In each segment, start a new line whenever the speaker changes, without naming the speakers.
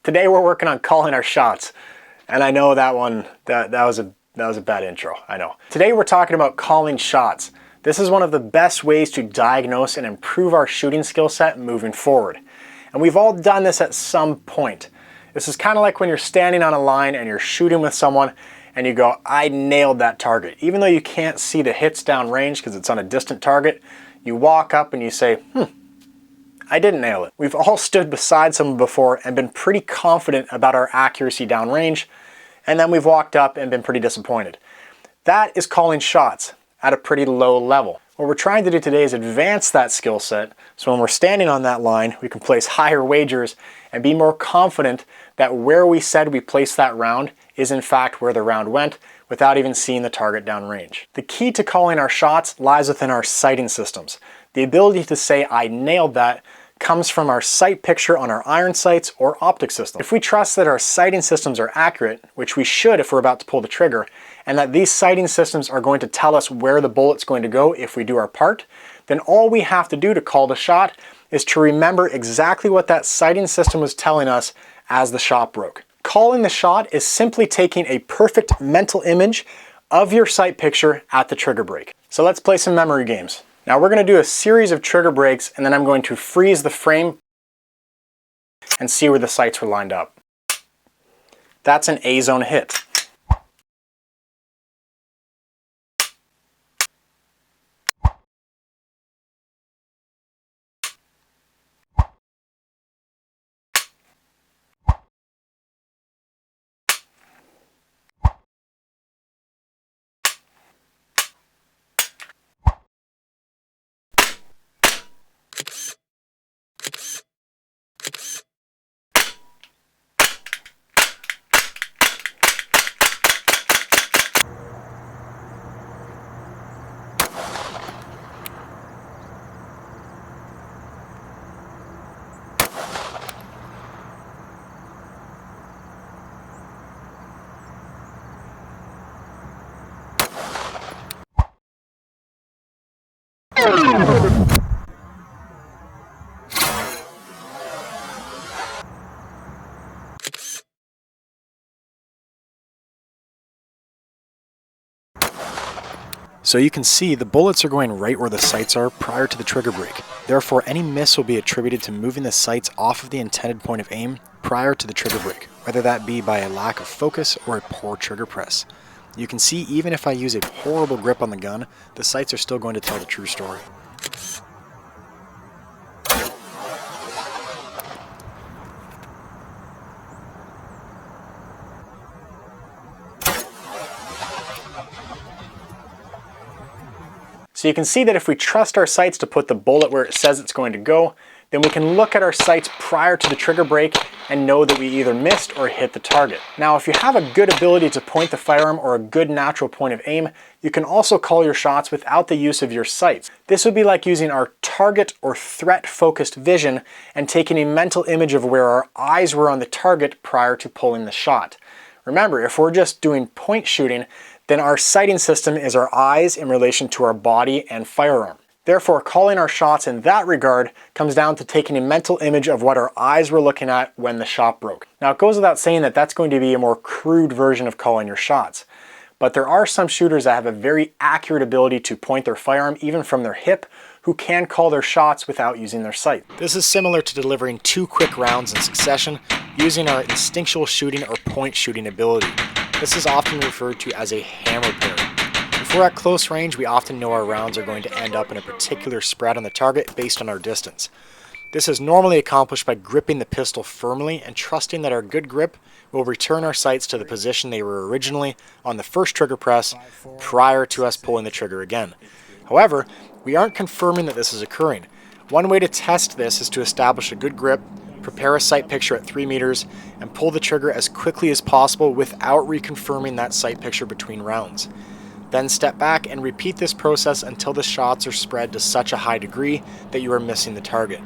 Today we're working on calling our shots. And I know that one, that was a bad intro, I know. Today we're talking about calling shots. This is one of the best ways to diagnose and improve our shooting skill set moving forward. And we've all done this at some point. This is kind of like when you're standing on a line and you're shooting with someone and you go, I nailed that target. Even though you can't see the hits down range because it's on a distant target, you walk up and you say, I didn't nail it. We've all stood beside someone before and been pretty confident about our accuracy downrange, and then we've walked up and been pretty disappointed. That is calling shots at a pretty low level. What we're trying to do today is advance that skill set, so when we're standing on that line, we can place higher wagers and be more confident that where we said we placed that round is in fact where the round went without even seeing the target downrange. The key to calling our shots lies within our sighting systems. The ability to say, I nailed that, comes from our sight picture on our iron sights or optic system. If we trust that our sighting systems are accurate, which we should if we're about to pull the trigger, and that these sighting systems are going to tell us where the bullet's going to go if we do our part, then all we have to do to call the shot is to remember exactly what that sighting system was telling us as the shot broke. Calling the shot is simply taking a perfect mental image of your sight picture at the trigger break. So let's play some memory games. Now we're going to do a series of trigger breaks and then I'm going to freeze the frame and see where the sights were lined up. That's an A-zone hit. So you can see the bullets are going right where the sights are prior to the trigger break. Therefore, any miss will be attributed to moving the sights off of the intended point of aim prior to the trigger break, whether that be by a lack of focus or a poor trigger press. You can see even if I use a horrible grip on the gun, the sights are still going to tell the true story. So you can see that if we trust our sights to put the bullet where it says it's going to go, then we can look at our sights prior to the trigger break and know that we either missed or hit the target. Now, if you have a good ability to point the firearm or a good natural point of aim, you can also call your shots without the use of your sights. This would be like using our target or threat-focused vision and taking a mental image of where our eyes were on the target prior to pulling the shot. Remember, if we're just doing point shooting, then our sighting system is our eyes in relation to our body and firearm. Therefore, calling our shots in that regard comes down to taking a mental image of what our eyes were looking at when the shot broke. Now, it goes without saying that that's going to be a more crude version of calling your shots. But there are some shooters that have a very accurate ability to point their firearm even from their hip, who can call their shots without using their sight. This is similar to delivering 2 quick rounds in succession using our instinctual shooting or point shooting ability. This is often referred to as a hammer pair. If we're at close range, we often know our rounds are going to end up in a particular spread on the target based on our distance. This is normally accomplished by gripping the pistol firmly and trusting that our good grip will return our sights to the position they were originally on the first trigger press prior to us pulling the trigger again. However, we aren't confirming that this is occurring. One way to test this is to establish a good grip, prepare a sight picture at 3 meters, and pull the trigger as quickly as possible without reconfirming that sight picture between rounds. Then step back and repeat this process until the shots are spread to such a high degree that you are missing the target.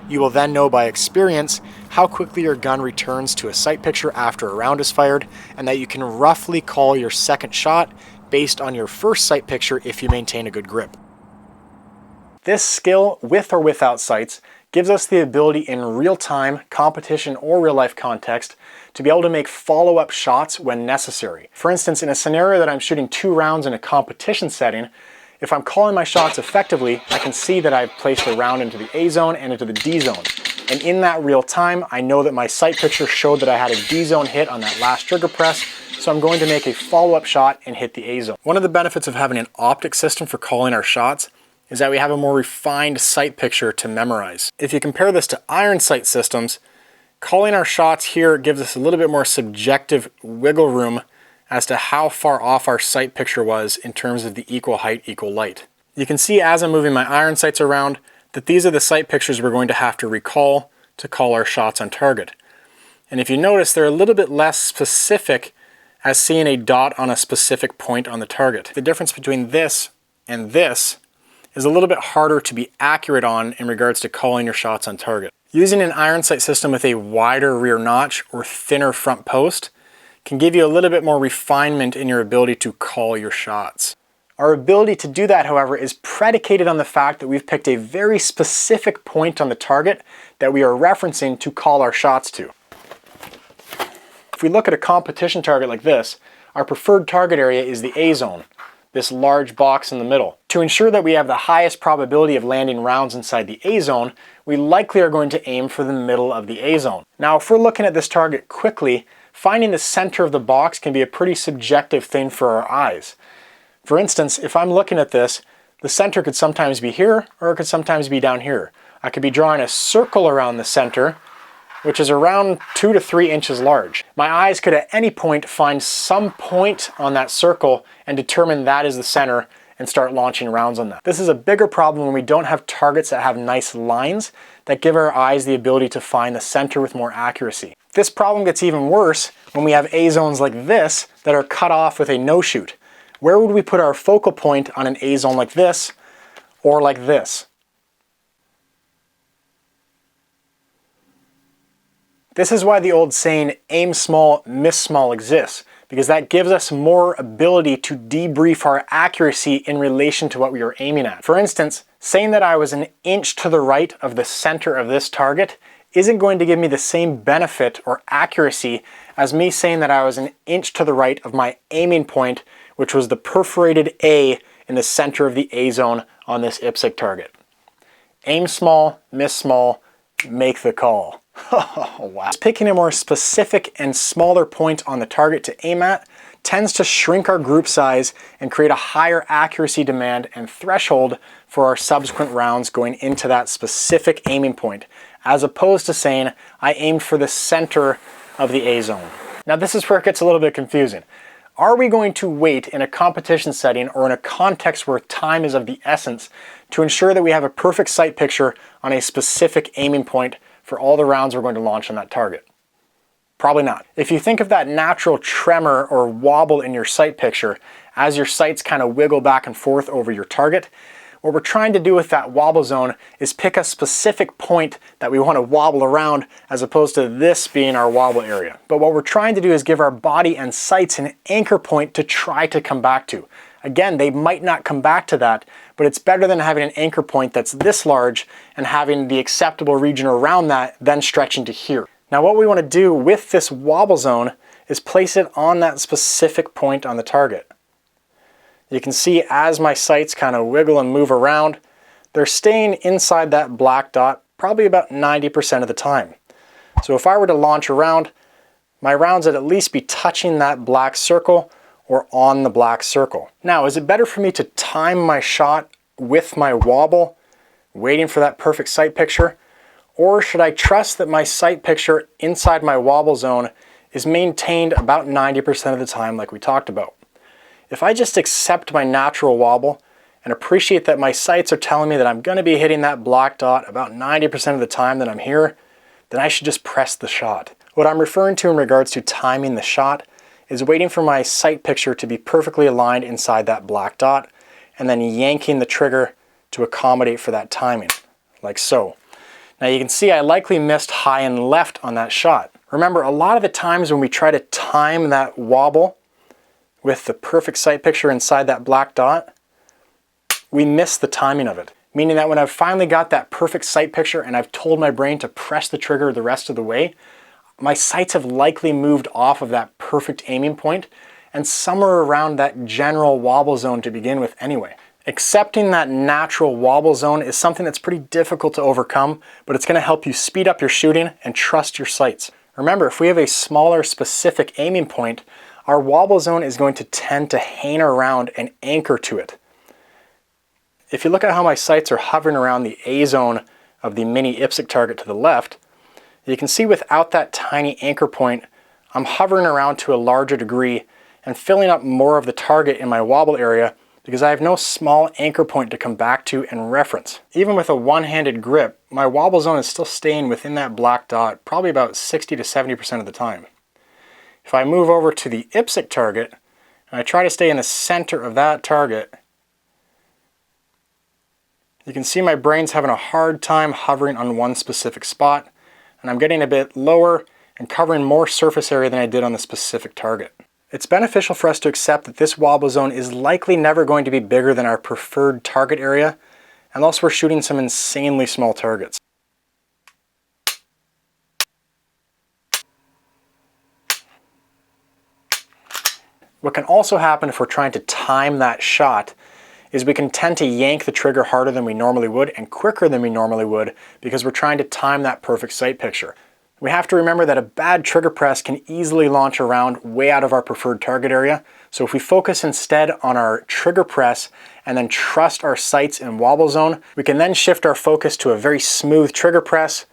You will then know by experience how quickly your gun returns to a sight picture after a round is fired, and that you can roughly call your second shot based on your first sight picture if you maintain a good grip. This skill, with or without sights, gives us the ability in real-time, competition, or real-life context to be able to make follow-up shots when necessary. For instance, in a scenario that I'm shooting 2 rounds in a competition setting, if I'm calling my shots effectively, I can see that I've placed a round into the A zone and into the D zone. And in that real time, I know that my sight picture showed that I had a D zone hit on that last trigger press, so I'm going to make a follow-up shot and hit the A zone. One of the benefits of having an optic system for calling our shots is that we have a more refined sight picture to memorize. If you compare this to iron sight systems, calling our shots here gives us a little bit more subjective wiggle room as to how far off our sight picture was in terms of the equal height, equal light. You can see as I'm moving my iron sights around that these are the sight pictures we're going to have to recall to call our shots on target. And if you notice, they're a little bit less specific as seeing a dot on a specific point on the target. The difference between this and this is a little bit harder to be accurate on in regards to calling your shots on target. Using an iron sight system with a wider rear notch or thinner front post can give you a little bit more refinement in your ability to call your shots. Our ability to do that, however, is predicated on the fact that we've picked a very specific point on the target that we are referencing to call our shots to. If we look at a competition target like this, our preferred target area is the A zone, this large box in the middle. To ensure that we have the highest probability of landing rounds inside the A zone, we likely are going to aim for the middle of the A zone. Now, if we're looking at this target quickly, finding the center of the box can be a pretty subjective thing for our eyes. For instance, if I'm looking at this, the center could sometimes be here or it could sometimes be down here. I could be drawing a circle around the center, which is around 2 to 3 inches large. My eyes could at any point find some point on that circle and determine that is the center and start launching rounds on that. This is a bigger problem when we don't have targets that have nice lines that give our eyes the ability to find the center with more accuracy. This problem gets even worse when we have A zones like this that are cut off with a no-shoot. Where would we put our focal point on an A zone like this or like this? This is why the old saying, aim small, miss small exists, because that gives us more ability to debrief our accuracy in relation to what we are aiming at. For instance, saying that I was an inch to the right of the center of this target isn't going to give me the same benefit or accuracy as me saying that I was an inch to the right of my aiming point, which was the perforated A in the center of the A zone on this IPSC target. Aim small, miss small, make the call. Oh, wow. Picking a more specific and smaller point on the target to aim at tends to shrink our group size and create a higher accuracy demand and threshold for our subsequent rounds going into that specific aiming point, as opposed to saying, I aimed for the center of the A zone. Now this is where it gets a little bit confusing. Are we going to wait in a competition setting or in a context where time is of the essence to ensure that we have a perfect sight picture on a specific aiming point for all the rounds we're going to launch on that target? Probably not. If you think of that natural tremor or wobble in your sight picture as your sights kind of wiggle back and forth over your target, what we're trying to do with that wobble zone is pick a specific point that we want to wobble around as opposed to this being our wobble area. But what we're trying to do is give our body and sights an anchor point to try to come back to. Again, they might not come back to that, but it's better than having an anchor point that's this large and having the acceptable region around that then stretching to here. Now what we want to do with this wobble zone is place it on that specific point on the target. You can see as my sights kind of wiggle and move around, they're staying inside that black dot probably about 90% of the time. So if I were to launch a round, my rounds would at least be touching that black circle or on the black circle. Now, is it better for me to time my shot with my wobble, waiting for that perfect sight picture? Or should I trust that my sight picture inside my wobble zone is maintained about 90% of the time like we talked about? If I just accept my natural wobble and appreciate that my sights are telling me that I'm gonna be hitting that black dot about 90% of the time that I'm here, then I should just press the shot. What I'm referring to in regards to timing the shot is waiting for my sight picture to be perfectly aligned inside that black dot and then yanking the trigger to accommodate for that timing, like so. Now you can see I likely missed high and left on that shot. Remember, a lot of the times when we try to time that wobble with the perfect sight picture inside that black dot, we miss the timing of it. meaning that when I've finally got that perfect sight picture and I've told my brain to press the trigger the rest of the way, my sights have likely moved off of that perfect aiming point and somewhere around that general wobble zone to begin with anyway. Accepting that natural wobble zone is something that's pretty difficult to overcome, but it's going to help you speed up your shooting and trust your sights. Remember, if we have a smaller specific aiming point, our wobble zone is going to tend to hang around and anchor to it. If you look at how my sights are hovering around the A zone of the mini IPSC target to the left, you can see without that tiny anchor point, I'm hovering around to a larger degree and filling up more of the target in my wobble area because I have no small anchor point to come back to and reference. Even with a one-handed grip, my wobble zone is still staying within that black dot probably about 60 to 70% of the time. If I move over to the IPSC target and I try to stay in the center of that target, you can see my brain's having a hard time hovering on one specific spot, and I'm getting a bit lower and covering more surface area than I did on the specific target. It's beneficial for us to accept that this wobble zone is likely never going to be bigger than our preferred target area, unless we're shooting some insanely small targets. What can also happen if we're trying to time that shot is we can tend to yank the trigger harder than we normally would and quicker than we normally would because we're trying to time that perfect sight picture. We have to remember that a bad trigger press can easily launch a round way out of our preferred target area. So if we focus instead on our trigger press and then trust our sights in wobble zone, we can then shift our focus to a very smooth trigger press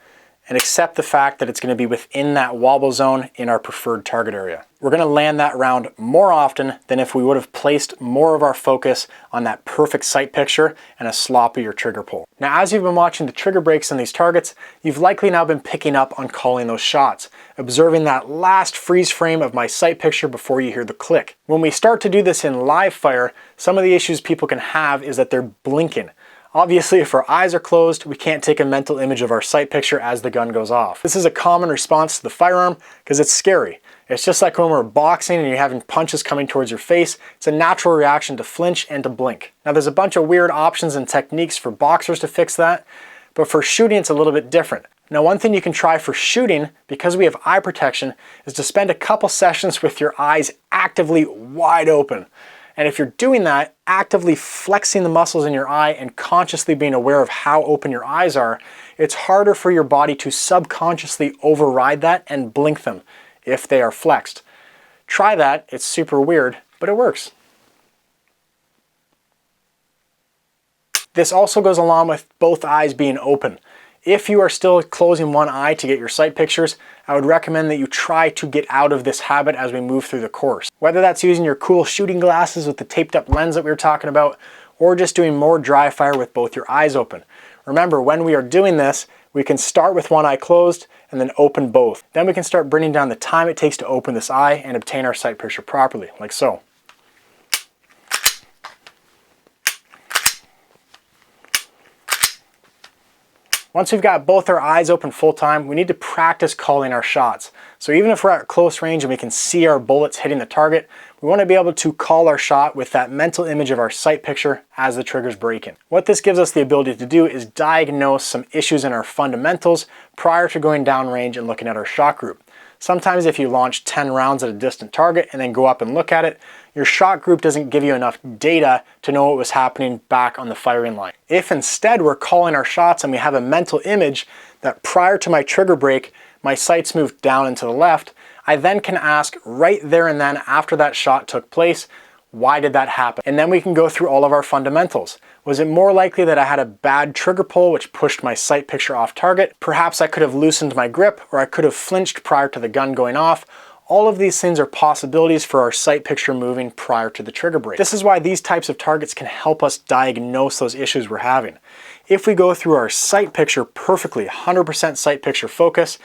and accept the fact that it's going to be within that wobble zone in our preferred target area. We're going to land that round more often than if we would have placed more of our focus on that perfect sight picture and a sloppier trigger pull. Now, as you've been watching the trigger breaks on these targets, you've likely now been picking up on calling those shots, observing that last freeze frame of my sight picture before you hear the click. When we start to do this in live fire, some of the issues people can have is that they're blinking. Obviously, if our eyes are closed, we can't take a mental image of our sight picture as the gun goes off. This is a common response to the firearm because it's scary. It's just like when we're boxing and you're having punches coming towards your face. It's a natural reaction to flinch and to blink. Now, there's a bunch of weird options and techniques for boxers to fix that, but for shooting, it's a little bit different. Now, one thing you can try for shooting, because we have eye protection, is to spend a couple sessions with your eyes actively wide open. And if you're doing that, actively flexing the muscles in your eye and consciously being aware of how open your eyes are, it's harder for your body to subconsciously override that and blink them if they are flexed. Try that. It's super weird, but it works. This also goes along with both eyes being open. If you are still closing one eye to get your sight pictures, I would recommend that you try to get out of this habit as we move through the course. Whether that's using your cool shooting glasses with the taped up lens that we were talking about, or just doing more dry fire with both your eyes open. Remember, when we are doing this, we can start with one eye closed and then open both. Then we can start bringing down the time it takes to open this eye and obtain our sight picture properly, like so. Once we've got both our eyes open full time, we need to practice calling our shots. So even if we're at close range and we can see our bullets hitting the target, we want to be able to call our shot with that mental image of our sight picture as the trigger's breaking. What this gives us the ability to do is diagnose some issues in our fundamentals prior to going downrange and looking at our shot group. Sometimes if you launch 10 rounds at a distant target and then go up and look at it, your shot group doesn't give you enough data to know what was happening back on the firing line. If instead we're calling our shots and we have a mental image that prior to my trigger break, my sights moved down and to the left, I then can ask right there and then after that shot took place, why did that happen? And then we can go through all of our fundamentals. Was it more likely that I had a bad trigger pull which pushed my sight picture off target? Perhaps I could have loosened my grip, or I could have flinched prior to the gun going off. All of these things are possibilities for our sight picture moving prior to the trigger break. This is why these types of targets can help us diagnose those issues we're having. If we go through our sight picture perfectly, 100% sight picture focus,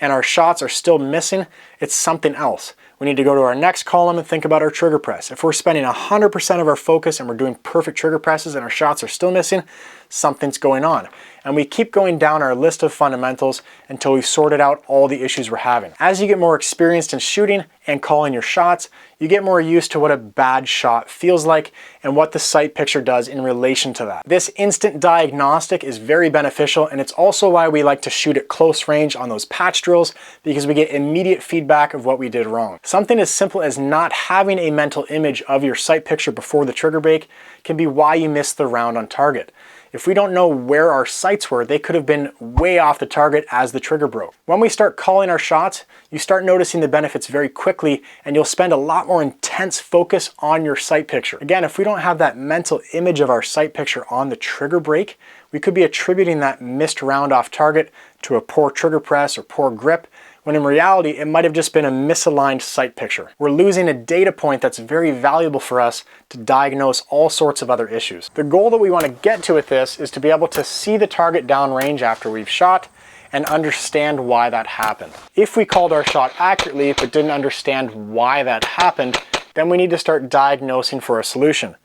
and our shots are still missing, it's something else. We need to go to our next column and think about our trigger press. If we're spending 100% of our focus and we're doing perfect trigger presses and our shots are still missing, something's going on. And we keep going down our list of fundamentals until we've sorted out all the issues we're having. As you get more experienced in shooting and calling your shots, you get more used to what a bad shot feels like and what the sight picture does in relation to that. This instant diagnostic is very beneficial, and it's also why we like to shoot at close range on those patch drills, because we get immediate feedback of what we did wrong. Something as simple as not having a mental image of your sight picture before the trigger break can be why you missed the round on target. If we don't know where our sights were, they could have been way off the target as the trigger broke. When we start calling our shots, you start noticing the benefits very quickly, and you'll spend a lot more intense focus on your sight picture. Again, if we don't have that mental image of our sight picture on the trigger break, we could be attributing that missed round off target to a poor trigger press or poor grip, when in reality, it might have just been a misaligned sight picture. We're losing a data point that's very valuable for us to diagnose all sorts of other issues. The goal that we want to get to with this is to be able to see the target downrange after we've shot and understand why that happened. If we called our shot accurately but didn't understand why that happened, then we need to start diagnosing for a solution.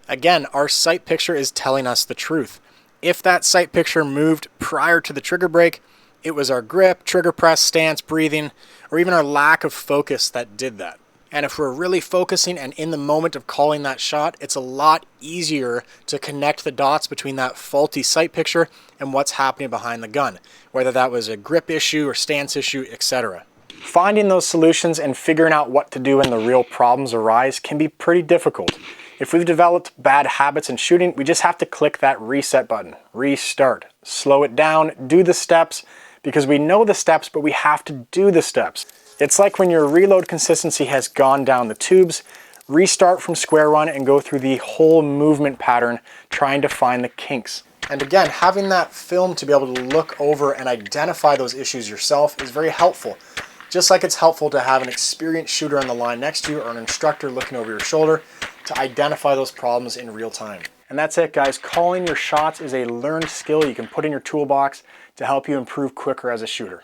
Again, our sight picture is telling us the truth. If that sight picture moved prior to the trigger break, it was our grip, trigger press, stance, breathing, or even our lack of focus that did that. And if we're really focusing and in the moment of calling that shot, it's a lot easier to connect the dots between that faulty sight picture and what's happening behind the gun, whether that was a grip issue or stance issue, etc. Finding those solutions and figuring out what to do when the real problems arise can be pretty difficult. If we've developed bad habits in shooting, we just have to click that reset button, restart, slow it down, do the steps, because we know the steps, but we have to do the steps. It's like when your reload consistency has gone down the tubes, restart from square one and go through the whole movement pattern trying to find the kinks. And again, having that film to be able to look over and identify those issues yourself is very helpful. Just like it's helpful to have an experienced shooter on the line next to you or an instructor looking over your shoulder to identify those problems in real time. And that's it, guys. Calling your shots is a learned skill you can put in your toolbox to help you improve quicker as a shooter.